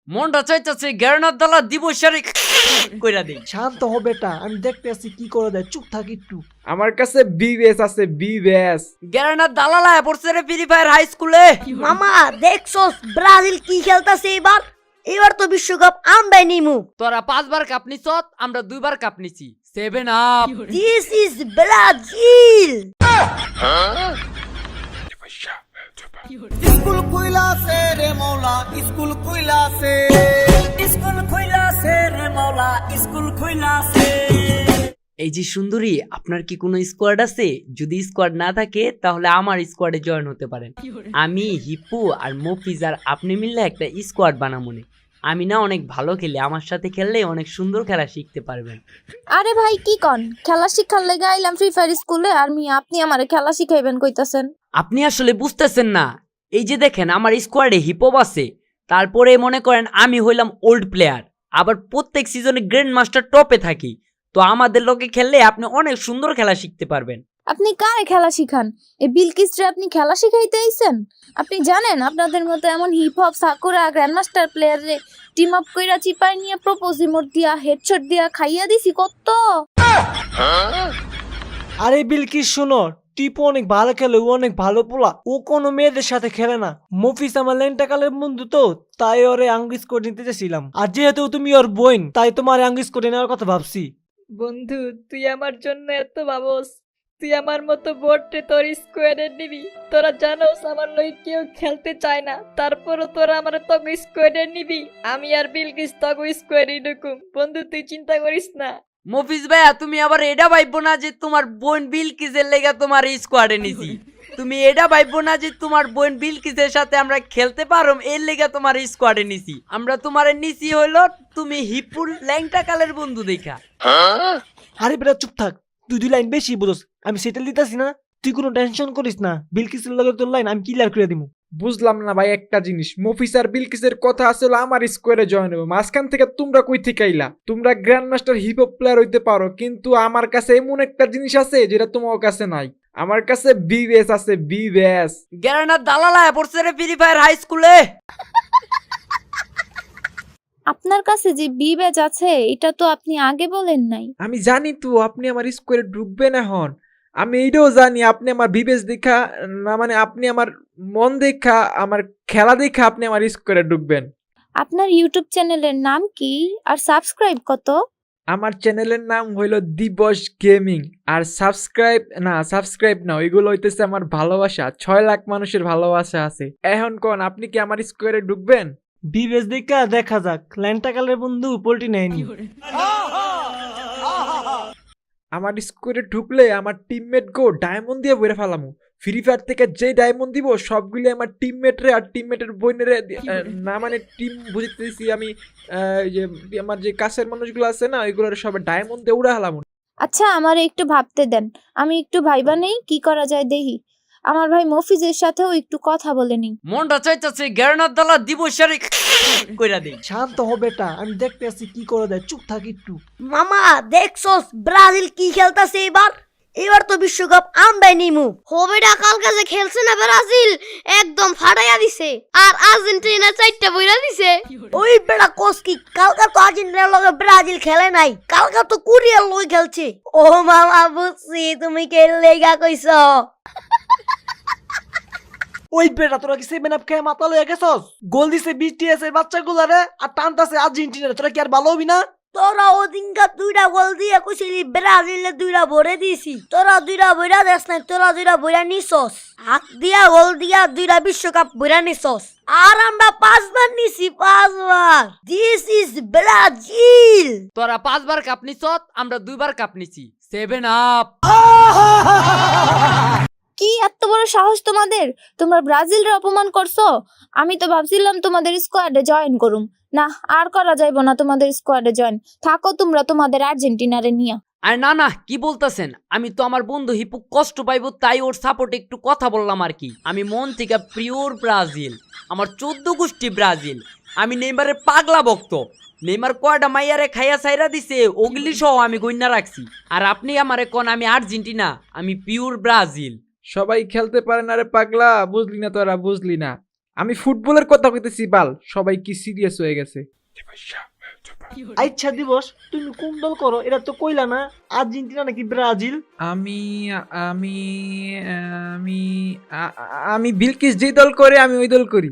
মনটা চাইতেছে গ্যারনার দালা দিব শারি কইরা দেই। শান্ত হ বেটা, আমি দেখতে আছি কি করে দেয়, চুপ থাক একটু। আমার কাছে বিবেস আছে, বিবেস। গ্যারনার দালালায় পড়ছে রে ফ্রি ফায়ার হাই স্কুলে। মামা দেখছস ব্রাজিল কি খেলতাছে এবার? এবার তো বিশ্বকাপ আমরাই নিমু। তোরা 5 বার কাপ নিছত, আমরা 2 বার কাপ নিছি। 7 up. This is Brazil. School খুইলাছে রে মৌলা, স্কুল খুইলাছে, স্কুল খুইলাছে রে মৌলা, স্কুল খুইলাছে। এই যে সুন্দরী, আপনার কি কোনো স্কোয়াড আছে? যদি স্কোয়াড না থাকে তাহলে আমার স্কোয়াডে জয়েন হতে পারেন। আমি হিপু আর মফিজ আর আপনি মিললে একটা স্কোয়াড বানামুনে। আমি না অনেক ভালো খেলি, আমার সাথে খেললে অনেক সুন্দর খেলা শিখতে পারবেন। আরে ভাই কি কন, খেলা শিখার লেগে আইলাম ফ্রি ফায়ার স্কুলে, আর আপনি আমারে খেলা শিখাইবেন কইতাছেন? আপনি আসলে বুঝতেছেন না। এই যে দেখেন আমার স্কোয়াডে হিপপ আছে, তারপরে মনে করেন আমি হইলাম ওল্ড প্লেয়ার, আবার প্রত্যেক সিজনে গ্র্যান্ড মাস্টার টপে থাকি। তো আমাদের লোকে খেললে আপনি অনেক সুন্দর খেলা শিখতে পারবেন। আপনি কারে খেলা শিখান? এই বিলকিসরে আপনি খেলা শিখাইতে আইছেন? আপনি জানেন আপনাদের মতো এমন হিপ হপ সাকুরা গ্র্যান্ডমাস্টার প্লেয়ারে টিম আপ কইরা চিপাই নিয়ে প্রপোজ ইমোট দিয়া হেডশট দিয়া খাইয়া দিছি কত। আরে বিলকিস শোনো, টিপু অনেক ভালো খেলে, ও অনেক ভালো পোলা, ও কোনো মেয়েদের সাথে খেলে না। মফিস আমার লেন্টাকালের বন্ধু, তো তাই ওরে আঙ্গিস করে নিতে চাইছিলাম। আর যেহেতু তুমি ওর বোন, তাই তোমার আঙ্গিস করে নেওয়ার কথা ভাবছি। বন্ধু তুই আমার জন্য এত ভাবস, তুই আমার মতো বোর্ডে তোর স্কোয়াডে নিবি। তোরা জানোস আমার লই কেউ খেলতে চায় না, তারপরও তোরা আমার তগ স্কোয়াডে নিবি। আমি আর বিলকিস তগ স্কোয়াডে ঢুকুম। বন্ধু তুই চিন্তা করিস না। মফিজ ভাইয়া, তুমি আবার এটা ভাইবো না যে তোমার বোন বিলকিসের লেগে তোমার স্কোয়াডে নিছি। তুমি এটা ভাইবো না যে তোমার বোন বিলকিসের সাথে আমরা খেলতে পারো এর লেগে তোমার স্কোয়াডে নিছি। আমরা তোমারে নিছি হইলো তুমি হিপুর ল্যাংটা কালের বন্ধু দেখা। আরে বেটা চুপ থাক, তুই 2 লাইন বেশি বুঝোস, আমি সেটেল দিতাছি না, তুই কোনো টেনশন করিস না। বিলকিসের লগে তোর লাইন আমি ক্লিয়ার করে দিমু। বুঝলাম না ভাই একটা জিনিস, মফিস আর বিলকিসের কথা আসলে আমার স্কোয়ারে জয়েন হবে, মাঝখান থেকে তোমরা কই থেকে আইলা? তোমরা grand master hip hop player হইতে পারো, কিন্তু আমার কাছে এমন একটা জিনিস আছে যেটা তোমার কাছে নাই। আমার কাছে বিবেস আছে, বিবেস। গ্যারনার দালালায় পড়ছে রে ফ্রি ফায়ার হাই স্কুলে। আপনার কাছে যে বি ব্যাচ আছে এটা তো আপনি আগে বলেন নাই। আমি জানি তো আপনি আমার স্কোয়ারে ঢুকবেন এখন। আমি এইটাও জানি আপনি আমার বিবেস দেখা না, মানে আপনি আমার মন দেখা, আমার খেলা দেখা আপনি আমার স্কোয়ারে ঢুকবেন। আপনার ইউটিউব চ্যানেলের নাম কি আর সাবস্ক্রাইব কত? আমার চ্যানেলের নাম হইলো দিবস গেমিং। আর সাবস্ক্রাইব না, ওইগুলো হইতেছে আমার ভালোবাসা। 6 লাখ মানুষের ভালোবাসা আছে। এখন কোন আপনি কি আমার স্কোয়ারে ঢুকবেন? বিবেস দেখা যাক, লেন্টাকালের বন্ধু পোল্টি নেয়নি। আমার স্কোয়ারে ঢুকলে আমার টিমমেট গো ডায়মন্ড দিয়ে বইরে ফেলামু। ফ্রি ফায়ার থেকে যে ডায়মন্ড দিব সবগুলি আমার টিমমেট রে আর টিমমেটের বোনের না, মানে টিম বুঝতেছি আমি। যে আমার যে কাছের মানুষগুলো আছে না, ওইগুলোর সব ডায়মন্ড দিয়ে উড়া ফেলামু। আচ্ছা আমার একটু ভাবতে দেন, আমি একটু ভাইবা নেই কি করা যায় দেখি। আমার ভাই মফিজের সাথেও একটু কথা বলে নিই। মনটা চাইতেছে গ্যারনার দালা দিব শারি কইরা দেই। শান্ত হ বেটা, আমি দেখতে আছি কি করে দেয়, চুপ থাক একটু। মামা দেখছস ব্রাজিল কি খেলতাছে এবার? এবার তো বিশ্বকাপ আমরাই নিমু। হোবেটা কালকে যে খেলছে না ব্রাজিল, একদম ফাটাইয়া দিছে। আর আর্জেন্টিনা 4টা বইরা দিছে। ওই বেটা কোস কি, কালকে তো আর্জেন্টিনার লগে ব্রাজিল খেলে নাই, কালকে তো কোরিয়ার লই খেলছে। ও মামা বুঝছি তুমি কে লেগা কইছো। ওই বেটা তোরা কি 7 আপ খেয়ে মাতাল হয়ে গেছস? গোল দিছে বিটিএস এর বাচ্চাগুলারে আর টানতাছে আর্জেন্টিনা, তোরা কি আর ভালো হবি না? তোরা ওদিনকা 2টা গোল দিয়ে কইছিলি ব্রাজিলে 2টা ভরে দিছি। তোরা 2টা ভরা দেস নাই, তোরা 2টা ভরা নিছস। হাত দিয়া গোল দিয়া 2টা বিশ্বকাপ ভরা নিছস। আর আমরা 5 বার নিছি, 5 বার। This is Brazil. তোরা 5 বার কাপ নিছত, আমরা 2 বার কাপ নিছি। 7 আপ। কি এত বড় সাহস তোমাদের? তোমরা ব্রাজিলের অপমান করছো। আমি তো ভাবছিলাম তোমাদের স্কোয়াডে জয়েন করুম। না, আর করা যাইব না তোমাদের স্কোয়াডে জয়েন। থাকো তোমরা তোমাদের আর্জেন্টিনারে নিয়া। আর না কি বলতেছেন? আমি তো আমার বন্ধু হিপু কষ্ট পাইবো তাই ওর সাপোর্টে একটু কথা বললাম আর কি। আমি মন থেকে পিওর ব্রাজিল, আমার 14 গোষ্ঠী ব্রাজিল। আমি নেইমারের পাগলা ভক্ত। নেইমার কয়টা মাইয়ারে খাইয়া ছাইরা দিছে ওগুলি সহ আমি গইনা রাখছি। আর আপনি আমারে কোন আমি আর্জেন্টিনা, আমি পিওর ব্রাজিল। সবাই খেলতে পারে না রে পাগলা, বুঝলি না তোরা, বুঝলি না। আমি ফুটবলের কথা কইতেছি বাল, সবাই কি সিরিয়াস হয়ে গেছে? আচ্ছা দিবস, তুমি কোন দল করো এটা তো কইলা না। আর্জেন্টিনা নাকি ব্রাজিল? আমি আমি আমি আমি বিলকিস যে দল করে আমি ওই দল করি।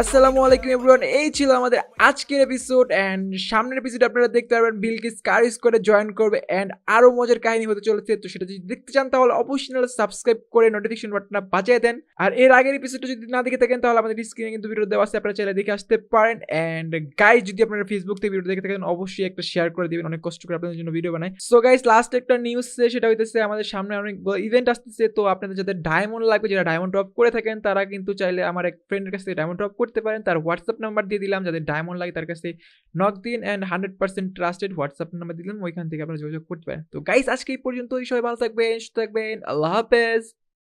আসসালামু আলাইকুম এভরিওয়ান, এই ছিল আমাদের আজকের এপিসোড এন্ড সামনের এপিসোড আপনারা দেখতে পারবেন বিলকিস কার স্কোয়াডে জয়েন করবে এন্ড আরো মজার কাহিনী হতে চলেছে। তো সেটা যদি দেখতে চান তাহলে অবশ্যই সাবস্ক্রাইব করে নোটিফিকেশন বাটনটা বাজিয়ে দেন। আর এর আগের এপিসোডটা যদি না দেখে থাকেন তাহলে আমাদের স্ক্রিনে কিন্তু ভিডিও দেওয়া আছে, আপনারা চাইলে দেখে আসতে পারেন। এন্ড গাইজ যদি আপনারা ফেসবুক থেকে ভিডিও দেখে থাকেন অবশ্যই একটা শেয়ার করে দিবেন, অনেক কষ্ট করে আপনাদের জন্য ভিডিও বানাই। সো গাইজ লাস্ট একটা নিউজ সেটা হইতেছে আমাদের সামনে অনেক ইভেন্ট আসতেছে। তো আপনাদের যাদের ডায়মন্ড লাগবে, যারা ডায়মন্ড টপ করে থাকেন তারা কিন্তু চাইলে আমার এক ফ্রেন্ডের কাছ থেকে ডায়মন্ড টপ করতে পারেন। তার হোয়াটসঅ্যাপ নাম্বার দিয়ে দিলাম, যাদের ডায়মন্ড লাগে তার কাছে নক দিন এন্ড 100% ট্রাস্টেড হোয়াটসঅ্যাপ নাম্বার দিলাম, ওইখান থেকে আপনারা যোগাযোগ করতে পারেন। তো গাইস আজকে এই পর্যন্তই, সবাই ভালো থাকবেন, সুস্থ থাকবেন, আল্লাহ হাফেজ।